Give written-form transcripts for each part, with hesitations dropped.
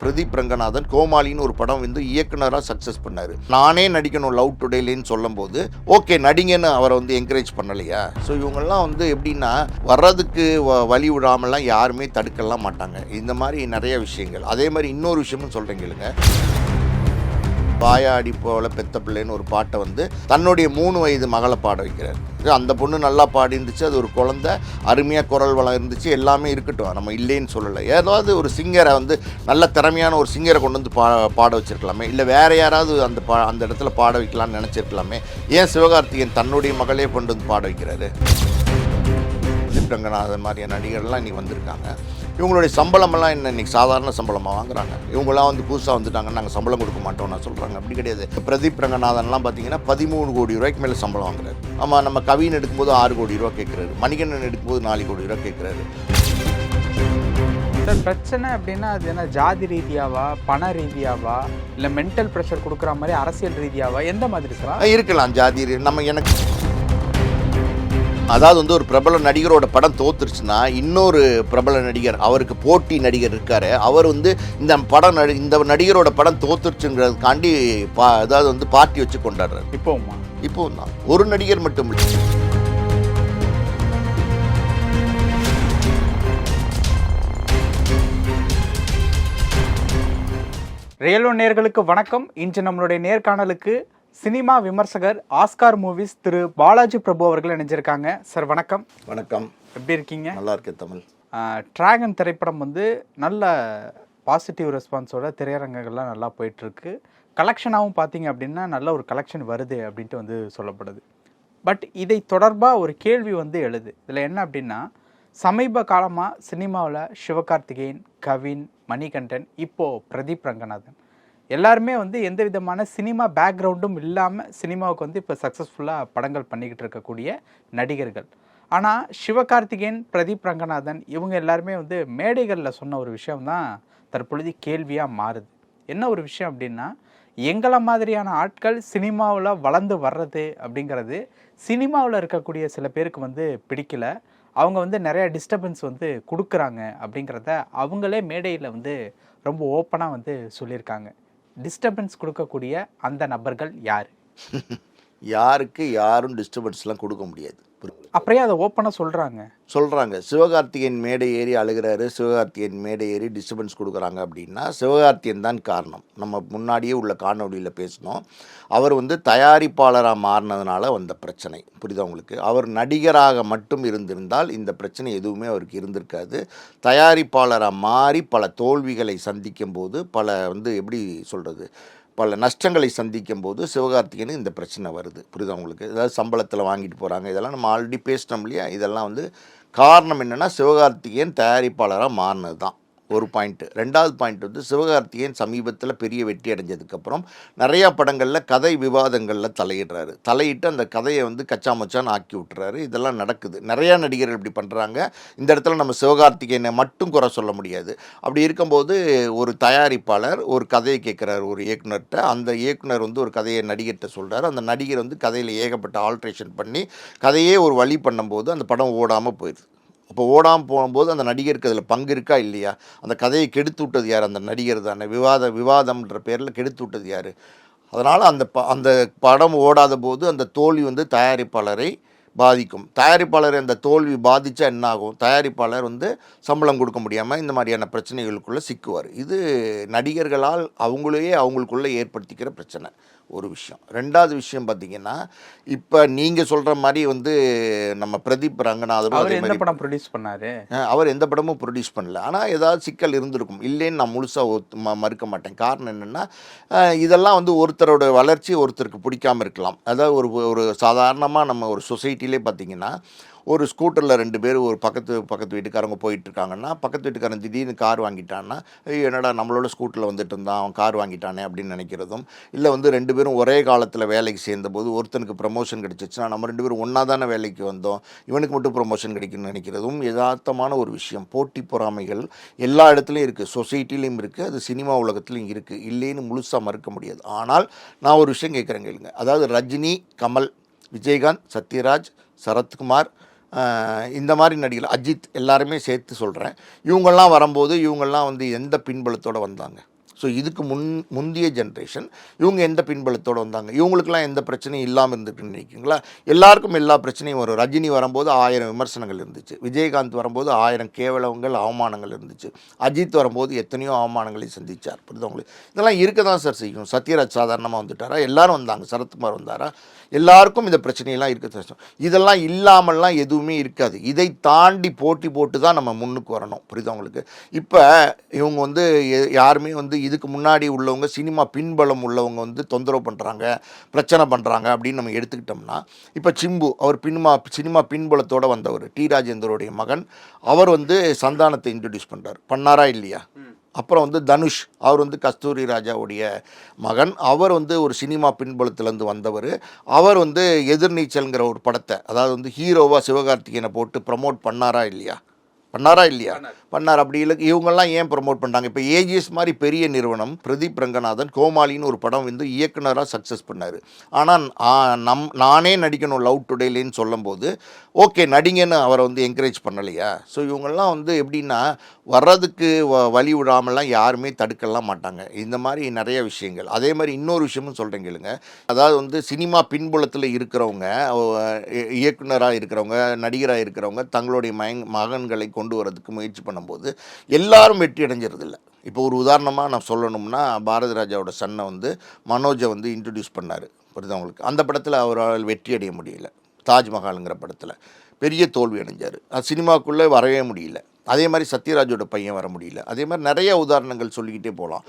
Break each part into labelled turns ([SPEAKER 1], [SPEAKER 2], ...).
[SPEAKER 1] பிரதீப் ரங்கநாதன் கோமாளின்னு ஒரு படம் வந்து இயக்குனராக சக்ஸஸ் பண்ணார். நானே நடிக்கணும் லவ் டுடேலேன்னு சொல்லும் போது ஓகே நடிங்கன்னு அவரை வந்து என்கரேஜ் பண்ணலையா? ஸோ இவங்கெல்லாம் வந்து எப்படின்னா வர்றதுக்கு வழி விடாமலாம் யாருமே தடுக்கலாம் மாட்டாங்க. இந்த மாதிரி நிறைய விஷயங்கள். அதே மாதிரி இன்னொரு விஷயமும் சொல்கிறேன் கேளுங்க. பாயாடி போல பெத்த பிள்ளைன்னு ஒரு பாட்டை வந்து தன்னுடைய 3 வயது மகளை பாட வைக்கிறார். அந்த பொண்ணு நல்லா பாடி இருந்துச்சு, அது ஒரு குழந்தை, அருமையாக குரல் வளம் இருந்துச்சு, எல்லாமே இருக்கட்டும், நம்ம இல்லைன்னு சொல்லலை. ஏதாவது ஒரு சிங்கரை வந்து நல்ல திறமையான ஒரு சிங்கரை கொண்டு வந்து பாட வச்சிருக்கலாமே, இல்லை வேறு யாராவது அந்த இடத்துல பாட வைக்கலாம்னு நினச்சிருக்கலாமே. ஏன் சிவகார்த்திகேயன் தன்னுடைய மகளே கொண்டு வந்து பாட வைக்கிறாரு? பிரதீப் ரங்கநாதன் மாதிரியான நடிகர்லாம் இன்றைக்கி வந்திருக்காங்க. இவங்களுடைய சம்பளமெல்லாம் என்ன இன்றைக்கி சாதாரண சம்பளமாக வாங்குறாங்க. இவங்களாம் வந்து புதுசாக வந்துட்டாங்க, நாங்கள் சம்பளம் கொடுக்க மாட்டோம்னா சொல்கிறாங்க. அப்படி கிடையாது. பிரதீப் ரங்கநாதன்லாம் பார்த்தீங்கன்னா 13 கோடி ரூபாய்க்கு மேலே சம்பளம் வாங்குறாரு. ஆமாம், நம்ம கவின் எடுக்கும்போது 6 கோடி ரூபா கேட்குறாரு, மணிகண்டன் எடுக்கும்போது 4 கோடி ரூபா கேட்குறாரு.
[SPEAKER 2] சார் பிரச்சனை அப்படின்னா அது என்ன, ஜாதி ரீதியாவா, பண ரீதியாவா, இல்லை மென்டல் ப்ரெஷர் கொடுக்குற மாதிரி அரசியல் ரீதியாவா, எந்த மாதிரி சார்
[SPEAKER 1] இருக்கலாம்? ஜாதி நம்ம எனக்கு அதாவது வந்து ஒரு பிரபல நடிகரோட படம் தோத்துருச்சுன்னா இன்னொரு பிரபல நடிகர், அவருக்கு போட்டி நடிகர் இருக்காரு, அவர் வந்து இந்த படம் இந்த நடிகரோட படம் தோத்துருச்சுங்கிறதுக்காண்டி அதாவது வந்து பார்ட்டி வச்சு கொண்டாடுறாரு. இப்போ தான் ஒரு நடிகர் மட்டும் இல்லை.
[SPEAKER 2] ரியல் ஒன் நேயர்களுக்கு வணக்கம். இன்று நம்மளுடைய நேர்காணலுக்கு சினிமா விமர்சகர், ஆஸ்கார் மூவிஸ் திரு பாலாஜி பிரபு அவர்கள் இணைஞ்சிருக்காங்க. சார் வணக்கம்.
[SPEAKER 1] வணக்கம்.
[SPEAKER 2] எப்படி இருக்கீங்க?
[SPEAKER 1] நல்லா இருக்கேன் தமிழ்.
[SPEAKER 2] டிராகன் திரைப்படம் வந்து நல்ல பாசிட்டிவ் ரெஸ்பான்ஸோட திரையரங்குகள்லாம் நல்லா போயிட்டுருக்கு. கலெக்ஷனாகவும் பார்த்தீங்க அப்படின்னா நல்ல ஒரு கலெக்ஷன் வருது அப்படின்ட்டு வந்து சொல்லப்படுது. பட் இதை தொடர்பாக ஒரு கேள்வி வந்து எழுது. இதில் என்ன அப்படின்னா, சமீப காலமாக சினிமாவில் சிவகார்த்திகேயன், கவின், மணிகண்டன், இப்போது பிரதீப் ரங்கநாதன் எல்லாருமே வந்து எந்த விதமான சினிமா பேக்ரவுண்டும் இல்லாமல் சினிமாவுக்கு வந்து இப்போ சக்ஸஸ்ஃபுல்லாக படங்கள் பண்ணிக்கிட்டு இருக்கக்கூடிய நடிகர்கள். ஆனால் சிவகார்த்திகேயன், பிரதீப் ரங்கநாதன் இவங்க எல்லாருமே வந்து மேடைகளில் சொன்ன ஒரு விஷயம்தான் தற்பொழுது கேள்வியாக மாறுது. என்ன ஒரு விஷயம் அப்படின்னா, எங்களை மாதிரியான ஆட்கள் சினிமாவில் வளர்ந்து வர்றது அப்படிங்கிறது சினிமாவில் இருக்கக்கூடிய சில பேருக்கு வந்து பிடிக்கல. அவங்க வந்து நிறைய டிஸ்டர்பன்ஸ் வந்து கொடுக்குறாங்க அப்படிங்கிறத அவங்களே மேடையில் வந்து ரொம்ப ஓப்பனாக வந்து சொல்லியிருக்காங்க. டிஸ்டர்பன்ஸ் கொடுக்கக்கூடிய அந்த நபர்கள் யார்?
[SPEAKER 1] யாருக்கு யாரும் டிஸ்டர்பன்ஸ்லாம் கொடுக்க முடியாது.
[SPEAKER 2] அப்படியே அதை ஓப்பனாக சொல்கிறாங்க.
[SPEAKER 1] சிவகார்த்திகேயன் மேடை ஏறி அழுகிறாரு, சிவகார்த்திகேயன் மேடை ஏறி டிஸ்டர்பன்ஸ் கொடுக்குறாங்க அப்படின்னா சிவகார்த்திகேயன் தான் காரணம். நம்ம முன்னாடியே உள்ள காணொலியில் பேசினோம். அவர் வந்து தயாரிப்பாளராக மாறினதுனால வந்த பிரச்சனை. புரியுதா உங்களுக்கு? அவர் நடிகராக மட்டும் இருந்திருந்தால் இந்த பிரச்சனை எதுவுமே அவருக்கு இருந்திருக்காது. தயாரிப்பாளராக மாறி பல தோல்விகளை சந்திக்கும் போது, பல வந்து எப்படி சொல்கிறது, பல நஷ்டங்களை சந்திக்கும் போது சிவகார்த்திகேயனுக்கு இந்த பிரச்சனை வருது. புரியுதா உங்களுக்கு? ஏதாவது சம்பளத்தில் வாங்கிட்டு போகிறாங்க, இதெல்லாம் நம்ம ஆல்ரெடி பேசினோம் இல்லையா? இதெல்லாம் வந்து காரணம் என்னென்னா சிவகார்த்திகேயன் தயாரிப்பாளராக மாறினது தான் ஒரு பாயிண்ட்டு. ரெண்டாவது பாயிண்ட் வந்து சிவகார்த்திகேயன் சமீபத்தில் பெரிய வெற்றி அடைஞ்சதுக்கப்புறம் நிறையா படங்களில் கதை விவாதங்களில் தலையிட்டு அந்த கதையை வந்து கச்சா மச்சான்னு ஆக்கி விட்டுறாரு. இதெல்லாம் நடக்குது. நிறையா நடிகர்கள் இப்படி பண்ணுறாங்க. இந்த இடத்துல நம்ம சிவகார்த்திகேயனை மட்டும் குறை சொல்ல முடியாது. அப்படி இருக்கும்போது ஒரு தயாரிப்பாளர் ஒரு கதையை கேட்குறாரு ஒரு இயக்குனர்கிட்ட. அந்த இயக்குனர் வந்து ஒரு கதையை நடிகர்கிட்ட சொல்கிறார். அந்த நடிகர் வந்து கதையில் ஏகப்பட்ட ஆல்ட்ரேஷன் பண்ணி கதையே ஒரு வழி பண்ணும்போது அந்த படம் ஓடாமல் போயிடுது. அப்போ ஓடாமல் போகும்போது அந்த நடிகருக்கு அதில் பங்கு இருக்கா இல்லையா? அந்த கதையை கெடுத்து விட்டது யார்? அந்த நடிகர் தானே. விவாதம்ன்ற பேரில் கெடுத்து விட்டது யார்? அதனால் அந்த படம் ஓடாத போது அந்த தோல்வி வந்து தயாரிப்பாளரை பாதிக்கும். தயாரிப்பாளர் அந்த தோல்வி பாதித்தா என்ன ஆகும்? தயாரிப்பாளர் வந்து சம்பளம் கொடுக்க முடியாமல் இந்த மாதிரியான பிரச்சனைகளுக்குள்ளே சிக்குவார். இது நடிகர்களால் அவங்களுக்குள்ளே ஏற்படுத்திக்கிற பிரச்சனை ஒரு விஷயம். ரெண்டாவது விஷயம் பார்த்திங்கன்னா, இப்போ நீங்கள் சொல்கிற மாதிரி வந்து நம்ம பிரதீப் ரங்கநாதரும்
[SPEAKER 2] அவர் எந்த படம் ப்ரொடியூஸ் பண்ணார்?
[SPEAKER 1] அவர் எந்த படமும் ப்ரொடியூஸ் பண்ணல. ஆனால் ஏதாவது சிக்கல் இருந்திருக்கும், இல்லைன்னு நான் முழுசாக மறுக்க மாட்டேன். காரணம் என்னென்னா, இதெல்லாம் வந்து ஒருத்தரோட வளர்ச்சி ஒருத்தருக்கு பிடிக்காமல் இருக்கலாம். அதாவது ஒரு சாதாரணமாக நம்ம ஒரு சொசைட்டிலே பார்த்திங்கன்னா, ஒரு ஸ்கூட்டரில் 2 பேர் ஒரு பக்கத்து வீட்டுக்காரங்க போயிட்டுருக்காங்கன்னா, பக்கத்து வீட்டுக்காரன் திடீர்னு கார் வாங்கிட்டான்னா, என்னடா நம்மளோட ஸ்கூட்டரில் வந்துட்டு இருந்தான், அவன் கார் வாங்கிட்டானே அப்படின்னு நினைக்கிறதும், இல்லை வந்து 2 பேரும் ஒரே காலத்தில் வேலைக்கு சேர்ந்தபோது ஒருத்தனுக்கு ப்ரமோஷன் கிடைச்சிச்சுன்னா நம்ம 2 பேரும் ஒன்றா தானே வேலைக்கு வந்தோம், இவனுக்கு மட்டும் ப்ரமோஷன் கிடைக்குன்னு நினைக்கிறதும் யதார்த்தமான ஒரு விஷயம். போட்டி பொறாமைகள் எல்லா இடத்துலையும் இருக்குது, சொசைட்டிலையும் இருக்குது, அது சினிமா உலகத்துலையும் இருக்குது, இல்லைன்னு முழுசாக மறுக்க முடியாது. ஆனால் நான் ஒரு விஷயம் கேட்குறேன் கேளுங்க. அதாவது ரஜினி, கமல், விஜயகாந்த், சத்யராஜ், சரத்குமார், இந்த மாதிரி நடிகர்கள், அஜித், எல்லாருமே சேர்த்து சொல்கிறேன். இவங்கெல்லாம் வரும்போது இவங்கெல்லாம் வந்து எந்த பின்பலத்தோடு வந்தாங்க? ஸோ இதுக்கு முந்தைய ஜென்ரேஷன் இவங்க எந்த பின்பலத்தோடு வந்தாங்க, இவங்களுக்கெல்லாம் எந்த பிரச்சனையும் இல்லாமல் இருந்துட்டுன்னு நினைக்கிங்களா? எல்லாருக்கும் எல்லா பிரச்சனையும் வரும். ரஜினி வரும்போது 1000 விமர்சனங்கள் இருந்துச்சு, விஜயகாந்த் வரும்போது 1000 கேவலங்கள் அவமானங்கள் இருந்துச்சு, அஜித் வரும்போது எத்தனையோ அவமானங்களை சந்தித்தார். புரியுது உங்களுக்கு? இதெல்லாம் இருக்க தான் சார் செய்யும். சத்யராஜ் சாதாரணமாக வந்துட்டாரா? எல்லாரும் வந்தாங்க. சரத்குமார் வந்தாரா? எல்லாருக்கும் இந்த பிரச்சனையெல்லாம் இருக்க தான் செய்யும். இதெல்லாம் இல்லாமல்லாம் எதுவுமே இருக்காது. இதை தாண்டி போட்டி போட்டு தான் நம்ம முன்னுக்கு வரணும். புரியுது உங்களுக்கு? இப்போ இவங்க வந்து யாருமே வந்து இதுக்கு முன்னாடி உள்ளவங்க சினிமா பின்பலம் உள்ளவங்க வந்து தொந்தரவு பண்ணுறாங்க, பிரச்சனை பண்ணுறாங்க அப்படின்னு நம்ம எடுத்துக்கிட்டோம்னா, இப்போ சிம்பு அவர் சினிமா பின்பலத்தோடு வந்தவர், டி ராஜேந்தருடைய மகன். அவர் வந்து சந்தானத்தை இன்ட்ரடியூஸ் பண்ணுறார், பண்ணாரா இல்லையா? அப்புறம் வந்து தனுஷ், அவர் வந்து கஸ்தூரி ராஜாவுடைய மகன். அவர் வந்து ஒரு சினிமா பின்புலத்திலேருந்து வந்தவர். அவர் வந்து எதிர்நீச்சல்ங்கிற ஒரு படத்தை, அதாவது வந்து ஹீரோவாக சிவகார்த்திகேயனை போட்டு ப்ரமோட் பண்ணாரா இல்லையா? பண்ணார். அப்படி இல்லை, இவங்கெல்லாம் ஏன் ப்ரமோட் பண்ணுறாங்க? இப்போ ஏஜிஎஸ் மாதிரி பெரிய நிறுவனம், பிரதீப் ரங்கநாதன் கோமாளின்னு ஒரு படம் வந்து இயக்குனராக சக்ஸஸ் பண்ணார். ஆனால் நானே நடிக்கணும் லவ் டுடேலேன்னு சொல்லும்போது ஓகே நடிங்கன்னு அவரை வந்து என்கரேஜ் பண்ணலையா? ஸோ இவங்கெல்லாம் வந்து எப்படின்னா வர்றதுக்கு வழி விடாமலாம் யாருமே தடுக்கலாம் மாட்டாங்க. இந்த மாதிரி நிறைய விஷயங்கள். அதே மாதிரி இன்னொரு விஷயமும் சொல்கிறேன் கேளுங்க. அதாவது வந்து சினிமா பின்புலத்தில் இருக்கிறவங்க, இயக்குனராக இருக்கிறவங்க, நடிகராக இருக்கிறவங்க தங்களுடைய மகன்களை கொண்டு வரதுக்கு முயற்சி பண்ணும்போது எல்லாரும் வெற்றி அடைஞ்சிருதில்ல. இப்போ ஒரு உதாரணமாக நான் சொல்லணும்னா, பாரதி ராஜாவோட சன்னை வந்து மனோஜை வந்து இன்ட்ரடியூஸ் பண்ணார். புரியுது அவங்களுக்கு? அந்த படத்தில் அவரால் வெற்றி அடைய முடியல. தாஜ்மஹாலுங்கிற படத்தில் பெரிய தோல்வி அடைஞ்சார். அது சினிமாவுக்குள்ளே வரவே முடியல. அதே மாதிரி சத்யராஜோட பையன் வர முடியல. அதே மாதிரி நிறைய உதாரணங்கள் சொல்லிக்கிட்டே போகலாம்.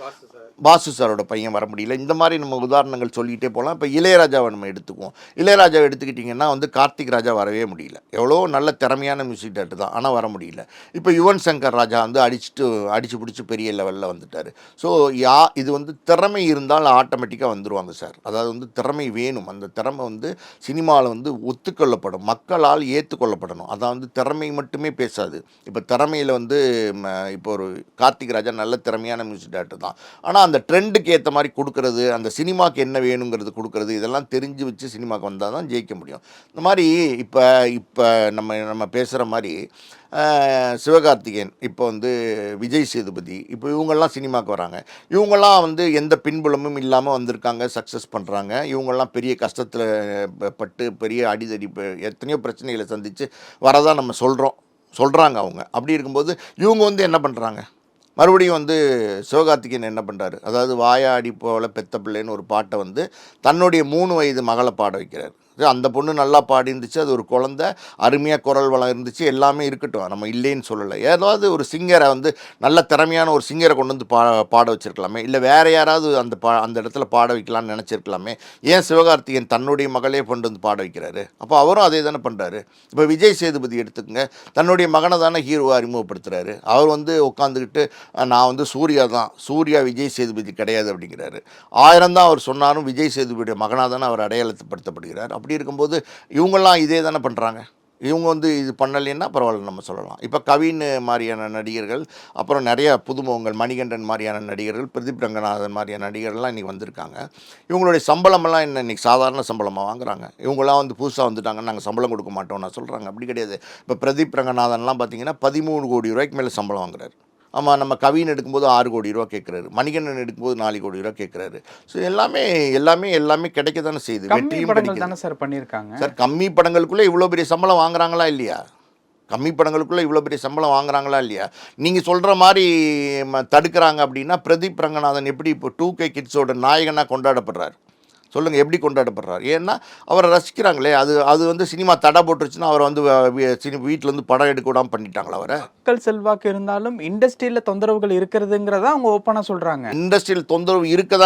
[SPEAKER 1] பாசு சாரோட பையன் வர முடியல. இந்த மாதிரி நம்ம உதாரணங்கள் சொல்லிக்கிட்டே போகலாம். இப்போ இளையராஜாவை நம்ம எடுத்துக்குவோம். இளையராஜாவை எடுத்துக்கிட்டிங்கன்னா வந்து கார்த்திக் ராஜா வரவே முடியல. எவ்வளோ நல்ல திறமையான மியூசிக் டேரக்டர் தான், ஆனால் வர முடியல. இப்போ யுவன் சங்கர் ராஜா வந்து அடித்து பிடிச்சி பெரிய லெவலில் வந்துட்டார். ஸோ இது வந்து திறமை இருந்தால் ஆட்டோமேட்டிக்காக வந்துடுவாங்க சார். அதாவது வந்து திறமை வேணும். அந்த திறமை வந்து சினிமாவில் வந்து ஒத்துக்கொள்ளப்படும், மக்களால் ஏற்றுக்கொள்ளப்படணும். அதான் வந்து திறமை மட்டுமே பேசாது. இப்போ திறமையில் வந்து இப்போ ஒரு கார்த்திக் ராஜா நல்ல திறமையான மியூசிக் டேரக்டர் தான், ஆனால் அந்த ட்ரெண்டுக்கு ஏற்ற மாதிரி கொடுக்குறது, அந்த சினிமாவுக்கு என்ன வேணுங்கிறது கொடுக்குறது, இதெல்லாம் தெரிஞ்சு வச்சு சினிமாவுக்கு வந்தால் தான் ஜெயிக்க முடியும். இந்த மாதிரி இப்போ நம்ம பேசுகிற மாதிரி சிவகார்த்திகேயன், இப்போ வந்து விஜய் சேதுபதி, இப்போ இவங்கெல்லாம் சினிமாவுக்கு வராங்க. இவங்கெல்லாம் வந்து எந்த பின்புலமும் இல்லாமல் வந்திருக்காங்க, சக்ஸஸ் பண்ணுறாங்க. இவங்கெல்லாம் பெரிய கஷ்டத்தில் பட்டு பெரிய அடிதடி எத்தனையோ பிரச்சனைகளை சந்தித்து வரதான் நம்ம சொல்கிறாங்க அவங்க. அப்படி இருக்கும்போது இவங்க வந்து என்ன பண்ணுறாங்க? மறுபடியும் வந்து சிவகார்த்திகேயன் என்ன பண்ணுறாரு? அதாவது வாயாடி போல பெத்த பிள்ளைன்னு ஒரு பாட்டை வந்து தன்னுடைய 3 வயது மகளை பாட வைக்கிறார். அந்த பொண்ணு நல்லா பாடி இருந்துச்சு, அது ஒரு குழந்தை, அருமையாக குரல் வளம் இருந்துச்சு, எல்லாமே இருக்கட்டும், நம்ம இல்லைன்னு சொல்லலை. ஏதாவது ஒரு சிங்கரை வந்து நல்ல திறமையான ஒரு சிங்கரை கொண்டு வந்து பாட வச்சிருக்கலாமே, இல்லை வேறு யாராவது அந்த இடத்துல பாட வைக்கலான்னு நினச்சிருக்கலாமே. ஏன் சிவகார்த்திகேயன் தன்னுடைய மகளே கொண்டு வந்து பாட வைக்கிறாரு? அப்போ அவரும் அதே தானே பண்ணுறாரு. இப்போ விஜய் சேதுபதி எடுத்துக்கங்க, தன்னுடைய மகனை தானே ஹீரோவை அறிமுகப்படுத்துகிறாரு. அவர் வந்து உட்காந்துக்கிட்டு நான் வந்து சூர்யா விஜய் சேதுபதி கிடையாது அப்படிங்கிறாரு. 1000 தான் அவர் சொன்னாலும் விஜய் சேதுபதியுடைய மகனாக தானே அவர் அடையாளப்படுத்தப்படுகிறார். அப்படி இருக்கும்போது இவங்கெல்லாம் இதே தானே பண்ணுறாங்க. இவங்க வந்து இது பண்ணலைன்னா பரவாயில்ல நம்ம சொல்லலாம். இப்போ கவின் மாதிரியான நடிகர்கள், அப்புறம் நிறைய புதுமுகங்கள், மணிகண்டன் மாதிரியான நடிகர்கள், பிரதீப் ரங்கநாதன் மாதிரியான நடிகர்கள்லாம் இன்றைக்கி வந்திருக்காங்க. இவங்களுடைய சம்பளமெல்லாம் என்ன இன்றைக்கி சாதாரண சம்பளமாக வாங்குறாங்க? இவங்களாம் வந்து புதுசாக வந்துட்டாங்க, நாங்கள் சம்பளம் கொடுக்க மாட்டோம் நான் சொல்கிறாங்க. அப்படி கிடையாது. இப்போ பிரதீப் ரங்கநாதன்லாம் பார்த்திங்கன்னா 13 கோடி ரூபாய்க்கு மேலே சம்பளம் வாங்குறாரு. ஆமாம், நம்ம கவின் எடுக்கும்போது 6 கோடி ரூபா கேட்குறாரு, மணிகண்டன் எடுக்கும்போது 4 கோடி ரூபா கேட்குறாரு. ஸோ எல்லாமே கிடைக்க தானே செய்யுது. வெற்றியும்
[SPEAKER 2] படங்கள் தானே சார் பண்ணியிருக்காங்க.
[SPEAKER 1] சார் கம்மி படங்களுக்குள்ளே இவ்வளோ பெரிய சம்பளம் வாங்குறாங்களா இல்லையா? கம்மி படங்களுக்குள்ளே இவ்வளோ பெரிய சம்பளம் வாங்குறாங்களா இல்லையா? நீங்கள் சொல்கிற மாதிரி தடுக்கிறாங்க அப்படின்னா பிரதீப் ரங்கநாதன் எப்படி இப்போ 2K கிட்ஸோட நாயகனாக கொண்டாடப்படுறாரு? சொல்லுங்கள், எப்படி கொண்டாடப்படுறார்? ஏன்னா அவரை ரசிக்கிறாங்களே. அது வந்து சினிமா தடை போட்டுருச்சுன்னா அவரை வந்து வீட்டிலேருந்து படம் எடுக்க விடாமல் பண்ணிட்டாங்களா அவரை?
[SPEAKER 2] மக்கள் செல்வாக்கு இருந்தாலும் இண்டஸ்ட்ரியில் தொந்தரவுகள் இருக்கிறதுங்கிறத அவங்க ஓப்பனாக சொல்கிறாங்க.
[SPEAKER 1] இண்டஸ்ட்ரியில் தொந்தரவு இருக்க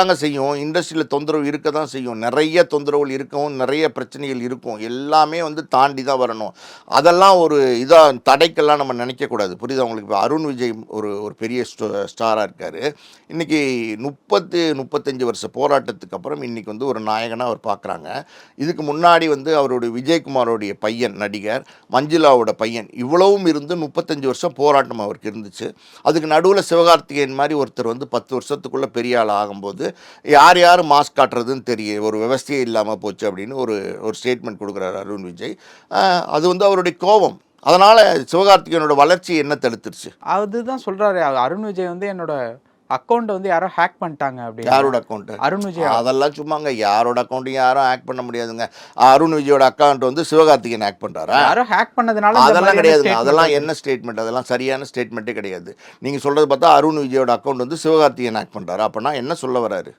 [SPEAKER 1] தான் செய்யும். நிறைய தொந்தரவுகள் இருக்கும், நிறைய பிரச்சனைகள் இருக்கும். எல்லாமே வந்து தாண்டி தான் வரணும். அதெல்லாம் ஒரு இதாக தடைக்கெல்லாம் நம்ம நினைக்கக்கூடாது. புரியுது அவங்களுக்கு? இப்போ அருண் விஜய் ஒரு பெரிய ஸ்டாராக இருக்கார். இன்றைக்கி 35 வருஷ போராட்டத்துக்கு அப்புறம் இன்றைக்கி வந்து ஒரு நாயகனாக அவர் பார்க்குறாங்க. இதுக்கு முன்னாடி வந்து அவருடைய விஜயகுமாரோடைய பையன் நடிகர், மஞ்சுளாவோட பையன், இவ்வளவும் இருந்து 35 வருஷம் போராட்டம் அவருக்கு இருந்துச்சு. அதுக்கு நடுவில் சிவகார்த்திகேயன் மாதிரி ஒருத்தர் வந்து 10 வருஷத்துக்குள்ளே பெரிய ஆள் ஆகும்போது யார் மாஸ்க் காட்டுறதுன்னு தெரியும், ஒரு விவசாயே இல்லாமல் போச்சு அப்படின்னு ஒரு ஸ்டேட்மெண்ட் கொடுக்குறாரு அருண் விஜய். அது வந்து அவருடைய கோபம். அதனால் சிவகார்த்திகேயனோட வளர்ச்சி என்ன தடுத்துருச்சு?
[SPEAKER 2] அதுதான் சொல்கிறாரு அருண் விஜய் வந்து என்னோட அக்கௌண்ட் வந்து யாரோ ஹேக் பண்ணிட்டாங்க அப்படின்னு.
[SPEAKER 1] யாரோட அக்கௌண்ட்?
[SPEAKER 2] அருண் விஜய்.
[SPEAKER 1] அதெல்லாம் சும்மாங்க, யாரோட அக்கௌண்ட்டையும் யாரும் ஹேக் பண்ண முடியாதுங்க. அருண் விஜயோட அக்கௌண்ட் வந்து சிவகார்த்திகேயன் ஹேக் பண்ணுறாரா?
[SPEAKER 2] யாரோ ஹேக் பண்ணதுனால இந்த
[SPEAKER 1] அதெல்லாம்
[SPEAKER 2] மாதிரியான
[SPEAKER 1] கிடையாதுங்க.
[SPEAKER 2] statement
[SPEAKER 1] அதெல்லாம்
[SPEAKER 2] வருது.
[SPEAKER 1] என்ன ஸ்டேட்மெண்ட்? அதெல்லாம் சரியான ஸ்டேட்மெண்ட்டே கிடையாது. நீங்கள் சொல்கிறது பார்த்தா அருண் விஜயோட அக்கௌண்ட் வந்து சிவகார்த்திகேயன் ஹேக் பண்ணுறாரு. அப்படின்னா என்ன சொல்ல வராரு?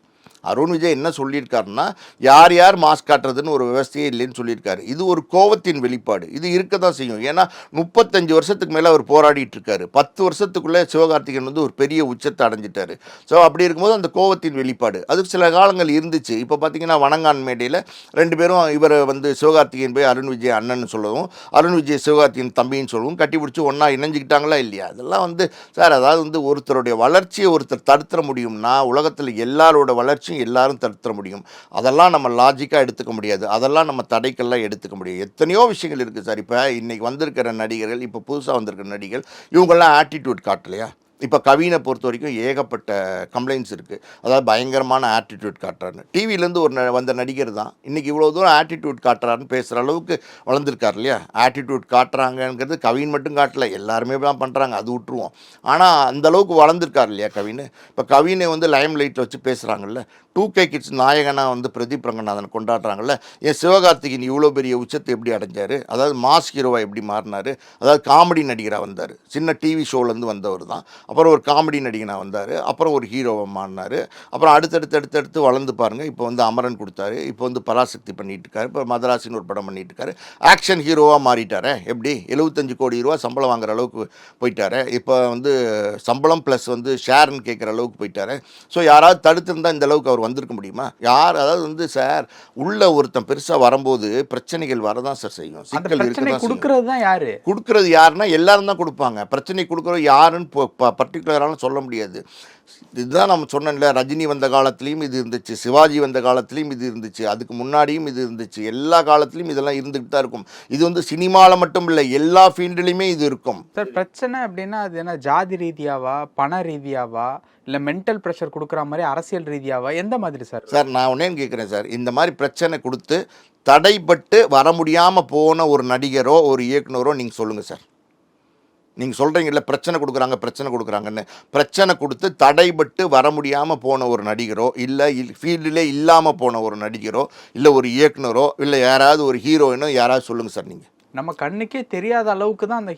[SPEAKER 1] அருண் விஜய் என்ன சொல்லியிருக்காருன்னா, யார் யார் மாஸ்க் காட்டுறதுன்னு ஒரு விவசாயே இல்லைன்னு சொல்லியிருக்காரு. இது ஒரு கோவத்தின் வெளிப்பாடு. இது இருக்க தான் செய்யும். ஏன்னா 35 வருஷத்துக்கு மேலே அவர் போராடிட்டு இருக்காரு. 10 வருஷத்துக்குள்ளே சிவகார்த்திகேயன் வந்து ஒரு பெரிய உச்சத்தை அடைஞ்சிட்டாரு. ஸோ அப்படி இருக்கும்போது அந்த கோவத்தின் வெளிப்பாடு அதுக்கு சில காலங்கள் இருந்துச்சு. இப்போ பார்த்தீங்கன்னா வணங்கான் மேடையில் 2 பேரும் இவர் வந்து சிவகார்த்திகேயன் போய் அருண் விஜய் அண்ணன் சொல்லவும், அருண் விஜய் சிவகார்த்திகேயன் தம்பின்னு சொல்லவும் கட்டி பிடிச்சி ஒன்றா இணைஞ்சிக்கிட்டாங்களா இல்லையா? அதெல்லாம் வந்து சார், அதாவது வந்து ஒருத்தருடைய வளர்ச்சியை ஒருத்தர் தடுத்துற முடியும்னா உலகத்தில் எல்லாரோட வளர்ச்சியும் எல்லாரும் தடுத்துற முடியும். அதெல்லாம் நம்ம லாஜிக்காக எடுத்துக்க முடியாது. அதெல்லாம் நம்ம தடைக்கெல்லாம் எடுத்துக்க முடியும். எத்தனையோ விஷயங்கள் இருக்குது சார். இப்போ இன்றைக்கி வந்திருக்கிற நடிகர்கள், இப்போ புதுசாக வந்திருக்கிற நடிகர்கள், இவங்கெல்லாம் ஆட்டிடியூட் காட்டலையா? இப்போ கவினை பொறுத்த வரைக்கும் ஏகப்பட்ட கம்ப்ளைண்ட்ஸ் இருக்குது. அதாவது பயங்கரமான ஆட்டிடியூட் காட்டுறாருன்னு. டிவிலேருந்து வந்த நடிகர் தான் இன்றைக்கி இவ்வளோ தூரம் ஆட்டிடியூட் காட்டுறாருன்னு பேசுகிற அளவுக்கு வளர்ந்துருக்கார் இல்லையா? ஆட்டிடியூட் காட்டுறாங்கங்கிறது கவின் மட்டும் காட்டல, எல்லாருமே தான் பண்ணுறாங்க, அது விட்டுருவோம். ஆனால் அந்தளவுக்கு வளர்ந்துருக்கார் இல்லையா கவின்? இப்போ கவினை வந்து லைம் லைட்டில் வச்சு பேசுகிறாங்கல்ல. 2K கிட்ஸ் நாயகனாக வந்து பிரதீப் ரங்கநாதன் கொண்டாடுறாங்கல்ல. என் சிவகார்த்திகேயன் இவ்வளோ பெரிய உச்சத்தை எப்படி அடைஞ்சார்? அதாவது மாஸ் ஹீரோவாக எப்படி மாறினார்? அதாவது காமெடி நடிகராக வந்தார். சின்ன டிவி ஷோலேருந்து வந்தவர் தான். அப்புறம் ஒரு காமெடி நடிகனாக வந்தார். அப்புறம் ஒரு ஹீரோவாக மாறினார். அப்புறம் அடுத்தடுத்து வளர்ந்து பாருங்கள். இப்போ வந்து அமரன் கொடுத்தாரு. இப்போ வந்து பராசக்தி பண்ணிட்டு இருக்காரு. இப்போ மதராசின்னு ஒரு படம் பண்ணிட்டு இருக்காரு. ஆக்ஷன் ஹீரோவாக மாறிட்டாரே. எப்படி 75 கோடி ரூபா சம்பளம் வாங்குற அளவுக்கு போயிட்டாரு. இப்போ வந்து சம்பளம் ப்ளஸ் வந்து ஷேர்னு கேட்குற அளவுக்கு போயிட்டாரு. ஸோ யாராவது தடுத்திருந்தால் இந்த அளவுக்கு அவர் வந்திருக்க முடியுமா? யார்? அதாவது வந்து சார், உள்ள ஒருத்தன் பெருசாக வரும்போது பிரச்சனைகள் வரதான் சார் செய்யும்.
[SPEAKER 2] அந்த
[SPEAKER 1] சிக்கல்
[SPEAKER 2] பிரச்சனை
[SPEAKER 1] இருக்கதான் செய்யும்.
[SPEAKER 2] கொடுக்கறது தான் யாரு?
[SPEAKER 1] கொடுக்கறது யாருன்னா எல்லாரும் தான் கொடுப்பாங்க. பிரச்சனை கொடுக்குறது யாருன்னு பர்டிகுலரான சொல்ல முடியாது. இதுதான் நம்ம சொன்னோம்ல, ரஜினி வந்த காலத்துலேயும் இது இருந்துச்சு, சிவாஜி வந்த காலத்துலேயும் இது இருந்துச்சு, அதுக்கு முன்னாடியும் இது இருந்துச்சு, எல்லா காலத்துலேயும் இதெல்லாம் இருந்துகிட்டு தான் இருக்கும். இது வந்து சினிமாவில் மட்டும் இல்லை, எல்லா ஃபீல்டுலேயுமே இது இருக்கும்.
[SPEAKER 2] சார், பிரச்சனை அப்படின்னா அது என்ன, ஜாதி ரீதியாவா, பண ரீதியாவா, இல்லை மென்டல் ப்ரெஷர் கொடுக்குற மாதிரி அரசியல் ரீதியாவா, எந்த மாதிரி சார்?
[SPEAKER 1] சார், நான் ஒன்னேன்னு கேட்குறேன் சார், இந்த மாதிரி பிரச்சனை கொடுத்து தடைப்பட்டு வர முடியாமல் போன ஒரு நடிகரோ ஒரு இயக்குனரோ நீங்கள் சொல்லுங்கள் சார். நீங்கள் சொல்கிறீங்கல்ல பிரச்சனை கொடுக்குறாங்கன்னு. பிரச்சனை கொடுத்து தடைபட்டு வர முடியாமல் போன ஒரு நடிகரோ, இல்லை ஃபீல்டிலே இல்லாமல் போன ஒரு நடிகரோ, இல்லை ஒரு இயக்குனரோ, இல்லை யாராவது ஒரு ஹீரோயினோ யாராவது சொல்லுங்கள் சார். நீங்கள்
[SPEAKER 2] நம்ம கண்ணுக்கே தெரியாத அளவுக்கு தான் அந்த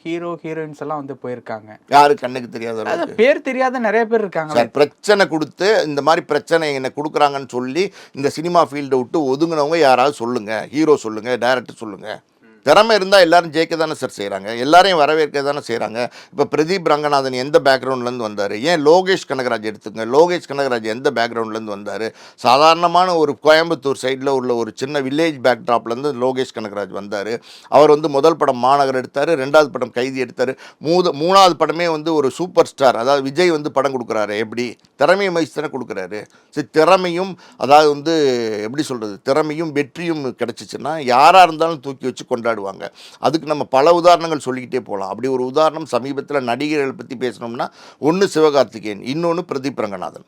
[SPEAKER 2] ஹீரோயின்ஸ் எல்லாம் வந்து போயிருக்காங்க.
[SPEAKER 1] யாரு கண்ணுக்கு தெரியாத அளவுக்கு?
[SPEAKER 2] பேர் தெரியாத நிறைய பேர் இருக்காங்க.
[SPEAKER 1] பிரச்சனை கொடுத்து இந்த மாதிரி பிரச்சனை என்ன கொடுக்குறாங்கன்னு சொல்லி இந்த சினிமா ஃபீல்டை விட்டு ஒதுங்கினவங்க யாராவது சொல்லுங்கள். ஹீரோ சொல்லுங்கள், டைரக்டர் சொல்லுங்கள். திறமை இருந்தால் எல்லாரும் ஜெயிக்க தானே சார் செய்கிறாங்க, எல்லாரையும் வரவேற்க தானே செய்கிறாங்க. இப்போ பிரதீப் ரங்கநாதன் எந்த பேக்ரவுண்ட்லேருந்து வந்தார்? ஏன் லோகேஷ் கனகராஜ் எடுத்துங்க. லோகேஷ் கனகராஜ் எந்த பேக்ரவுண்ட்லேருந்து வந்தார்? சாதாரணமான ஒரு கோயம்புத்தூர் சைடில் உள்ள ஒரு சின்ன வில்லேஜ் பேக்ட்ராப்லேருந்து லோகேஷ் கனகராஜ் வந்தார். அவர் வந்து முதல் படம் மாநகர் எடுத்தார், 2வது படம் கைதி எடுத்தார், 3வது படமே வந்து ஒரு சூப்பர் ஸ்டார், அதாவது விஜய் வந்து படம் கொடுக்குறாரு. எப்படி திறமையை மதிச்சு தானே கொடுக்குறாரு. சரி, திறமையும் அதாவது வந்து எப்படி சொல்கிறது, திறமையும் வெற்றியும் கிடச்சிச்சின்னா யாராக இருந்தாலும் தூக்கி வச்சு கொண்டாடுவாங்க. அதுக்கு நம்ம பல உதாரணங்கள் சொல்லிக்கிட்டே போகலாம். அப்படி ஒரு உதாரணம் சமீபத்தில் நடிகர்கள் பற்றி பேசணும்னா, ஒன்று சிவகார்த்திகேயன், இன்னொன்று பிரதீப் ரங்கநாதன்.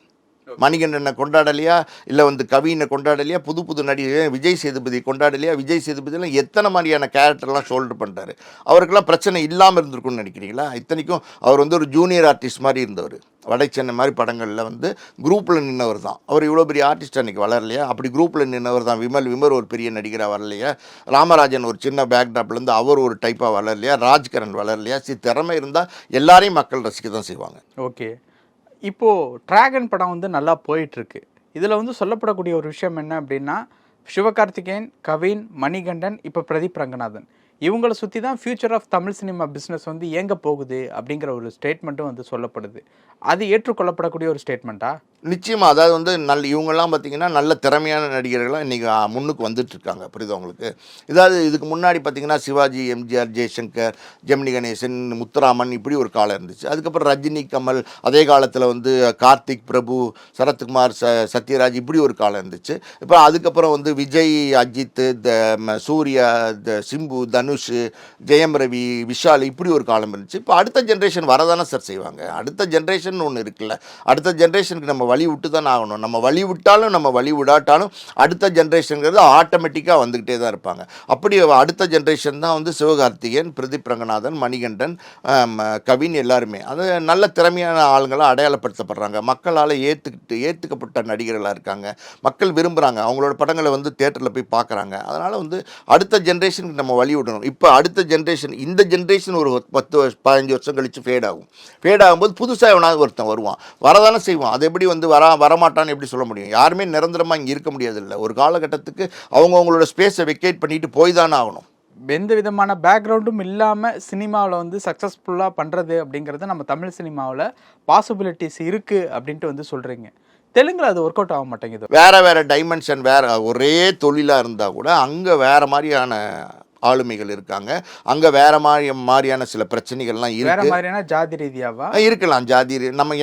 [SPEAKER 1] மணிகண்டனை கொண்டாடலையா, இல்லை வந்து கவினை கொண்டாடலையா, புது நடிகர் விஜய் சேதுபதி கொண்டாடலையா? விஜய் சேதுபதியெல்லாம் எத்தனை மாதிரியான கேரக்டர்லாம் ஷோல்டர் பண்ணுறாரு. அவருக்கெல்லாம் பிரச்சனை இல்லாமல் இருந்திருக்குன்னு நினைக்கிறீங்களா? இத்தனைக்கும் அவர் வந்து ஒரு ஜூனியர் ஆர்டிஸ்ட் மாதிரி இருந்தவர். வடை சென்னை மாதிரி படங்களில் வந்து குரூப்பில் நின்றவர் தான். அவர் இவ்வளோ பெரிய ஆர்டிஸ்ட் அன்றைக்கி வளரலையா? அப்படி குரூப்பில் நின்றவர் தான். விமல் ஒரு பெரிய நடிகராக வரலையா? ராமராஜன் ஒரு சின்ன பேக்ட்ராப்லேருந்து அவர் ஒரு டைப்பாக வளரலையா? ராஜ்கரன் வளரலையா? திறமை இருந்தால் எல்லாரையும் மக்கள் ரசிக்க தான் செய்வாங்க.
[SPEAKER 2] ஓகே, இப்போது டிராகன் படம் வந்து நல்லா போயிட்டுருக்கு. இதில் வந்து சொல்லப்படக்கூடிய ஒரு விஷயம் என்ன அப்படின்னா, சிவகார்த்திகேயன், கவின், மணிகண்டன், இப்போ பிரதீப் ரங்கநாதன், இவங்களை சுற்றி தான் future of Tamil cinema business வந்து எங்கே போகுது அப்படிங்கிற ஒரு ஸ்டேட்மெண்ட்டும் வந்து சொல்லப்படுது. அது ஏற்றுக்கொள்ளப்படக்கூடிய ஒரு ஸ்டேட்மெண்ட்டா?
[SPEAKER 1] நிச்சயமாக. அதாவது வந்து இவங்கெல்லாம் பார்த்திங்கன்னா நல்ல திறமையான நடிகர்களாக இன்றைக்கி முன்னுக்கு வந்துட்டுருக்காங்க. புரியுது உங்களுக்கு? இதாவது இதுக்கு முன்னாடி பார்த்திங்கன்னா சிவாஜி, எம்ஜிஆர், ஜெய்சங்கர், ஜெமினி கணேசன், முத்துராமன், இப்படி ஒரு காலம் இருந்துச்சு. அதுக்கப்புறம் ரஜினி, கமல், அதே காலத்தில் வந்து கார்த்திக், பிரபு, சரத்குமார், சத்யராஜ், இப்படி ஒரு காலம் இருந்துச்சு. இப்போ அதுக்கப்புறம் வந்து விஜய், அஜித், சூர்யா, சிம்பு, தனுஷ், தனுஷ், ஜெயம் ரவி, விஷால் இப்படி ஒரு காலம் இருந்துச்சு. இப்போ அடுத்த ஜென்ரேஷன் வரதானே சார் செய்வாங்க. அடுத்த ஜென்ரேஷன் ஒன்று இருக்குல்ல, அடுத்த ஜென்ரேஷனுக்கு நம்ம வழி விட்டு தான் ஆகணும். நம்ம வழி விட்டாலும் நம்ம வழி விடாட்டாலும் அடுத்த ஜென்ரேஷனுங்கிறது ஆட்டோமேட்டிக்காக வந்துக்கிட்டே தான் இருப்பாங்க. அப்படி அடுத்த ஜென்ரேஷன் தான் வந்து சிவகார்த்திகேயன், பிரதீப் ரங்கநாதன், மணிகண்டன், கவின் எல்லாருமே. அது நல்ல திறமையான ஆளுங்களாக அடையாளப்படுத்தப்படுறாங்க. மக்களால் ஏற்றுக்கப்பட்ட நடிகர்களாக இருக்காங்க. மக்கள் விரும்புகிறாங்க. அவங்களோட படங்களை வந்து தியேட்டரில் போய் பார்க்குறாங்க. அதனால் வந்து அடுத்த ஜென்ரேஷனுக்கு நம்ம வழி விடணும். இப்போ அடுத்த ஜென்ரேஷன், இந்த ஜென்ரேஷன் ஒரு 10 15 வருஷம் கழித்து ஃபேட் ஆகும்போது புதுசாக எவனாவது ஒருத்தன் வருவான், வரதானே செய்வான். அது எப்படி வந்து வரமாட்டான்னு எப்படி சொல்ல முடியும்? யாருமே நிரந்தரமாக இங்கே இருக்க முடியாதில்ல. ஒரு காலகட்டத்துக்கு அவங்களோட ஸ்பேஸை வெக்கேட் பண்ணிட்டு போய் தானே ஆகணும்.
[SPEAKER 2] எந்த விதமான பேக்ரவுண்டும் இல்லாமல் சினிமாவில் வந்து சக்ஸஸ்ஃபுல்லாக பண்ணுறது அப்படிங்கிறது நம்ம தமிழ் சினிமாவில் பாசிபிலிட்டிஸ் இருக்குது அப்படின்ட்டு வந்து சொல்கிறீங்க. தெலுங்குல அது ஒர்க் அவுட் ஆக மாட்டேங்குது.
[SPEAKER 1] வேறு டைமென்ஷன், ஒரே தொழிலாக இருந்தால் கூட அங்கே வேறு மாதிரியான ஆளுமைகள் இருக்காங்க. அங்கே வேறு மாதிரியான சில பிரச்சனைகள்லாம்
[SPEAKER 2] வேற
[SPEAKER 1] இருக்குது.
[SPEAKER 2] மாதிரியான ஜாதி ரீதியாவா
[SPEAKER 1] இருக்கலாம்.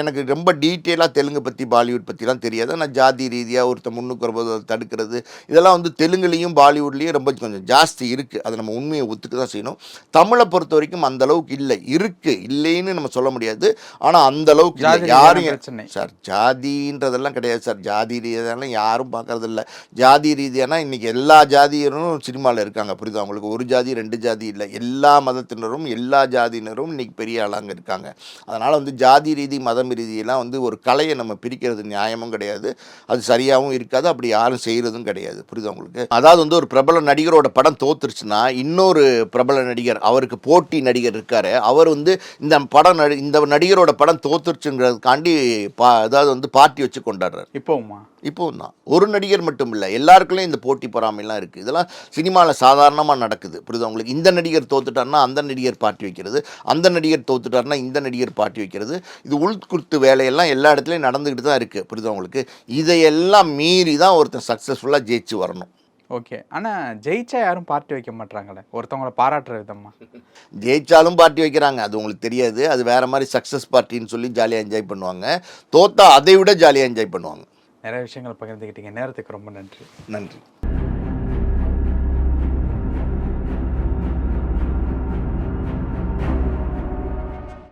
[SPEAKER 1] எனக்கு ரொம்ப டீட்டெயிலாக தெலுங்கு பற்றி பாலிவுட் பற்றிலாம் தெரியாது. ஆனால் ஜாதி ரீதியாக ஒருத்தர் முன்னுக்கு வரும்போது அதை தடுக்கிறது, இதெல்லாம் வந்து தெலுங்குலேயும் பாலிவுட்லேயும் ரொம்ப கொஞ்சம் ஜாஸ்தி இருக்குது. அதை நம்ம உண்மையை ஒத்துக்க தான் செய்யணும். தமிழை பொறுத்த வரைக்கும் அந்த அளவுக்கு இல்லை, இருக்குது, இல்லைன்னு நம்ம சொல்ல முடியாது. ஆனால் அந்த அளவுக்கு இல்லை. யாரும்
[SPEAKER 2] பிரச்சனை
[SPEAKER 1] சார் ஜாதின்றதெல்லாம் கிடையாது சார். ஜாதி ரீதியெல்லாம் யாரும் பார்க்கறதில்ல. ஜாதி ரீதியானா இன்றைக்கி எல்லா ஜாதியரும் சினிமாவில் இருக்காங்க. புரியுது அவங்களுக்கு? ஒரு ஜாதி 2 ஜாதி இல்லை, எல்லா மதத்தினரும் எல்லா ஜாதியினரும் இன்றைக்கி பெரிய ஆளாங்க இருக்காங்க. அதனால் வந்து ஜாதி ரீதி மதம் ரீதியெல்லாம் வந்து ஒரு கலையை நம்ம பிரிக்கிறது நியாயமும் கிடையாது, அது சரியாகவும் இருக்காது, அப்படி யாரும் செய்கிறதும் கிடையாது. புரியுது உங்களுக்கு? அதாவது வந்து ஒரு பிரபல நடிகரோட படம் தோத்துருச்சுன்னா இன்னொரு பிரபல நடிகர், அவருக்கு போட்டி நடிகர் இருக்கார், அவர் வந்து இந்த நடிகரோட படம் தோத்துருச்சுங்கிறதுக்காண்டி அதாவது வந்து பார்ட்டி வச்சு கொண்டாடுறாரு. இப்போவும் தான் ஒரு நடிகர் மட்டும் இல்லை, எல்லாருக்குள்ளேயும் இந்த போட்டி பொறாமைலாம் இருக்குது. இதெல்லாம் சினிமாவில் சாதாரணமாக நடக்குது. புரியுது உங்களுக்கு? இந்த நடிகர் தோத்துட்டார்னா அந்த நடிகர் பார்ட்டி வைக்கிறது, அந்த நடிகர் தோத்துட்டார்னா இந்த நடிகர் பார்ட்டி வைக்கிறது, இது உள்குத்து வேலையெல்லாம் எல்லா இடத்துலையும் நடந்துக்கிட்டு தான் இருக்குது. புரியுது உங்களுக்கு? இதையெல்லாம் மீறி தான் ஒருத்தன் சக்ஸஸ்ஃபுல்லாக ஜெயிச்சு வரணும்.
[SPEAKER 2] ஓகே. ஆனால் ஜெயிச்சா யாரும் பார்ட்டி வைக்க மாட்டாங்களே, ஒருத்தவங்களை பாராட்டுற விதமா.
[SPEAKER 1] ஜெயிச்சாலும் பார்ட்டி வைக்கிறாங்க, அது உங்களுக்கு தெரியாது. அது வேறு மாதிரி சக்ஸஸ் பார்ட்டின்னு சொல்லி ஜாலியாக என்ஜாய் பண்ணுவாங்க. தோத்தா அதை விட ஜாலியாக என்ஜாய் பண்ணுவாங்க.
[SPEAKER 2] நிறைய விஷயங்கள் பகிர்ந்துக்கிட்டீங்க. நேரத்துக்கு ரொம்ப நன்றி.
[SPEAKER 1] நன்றி.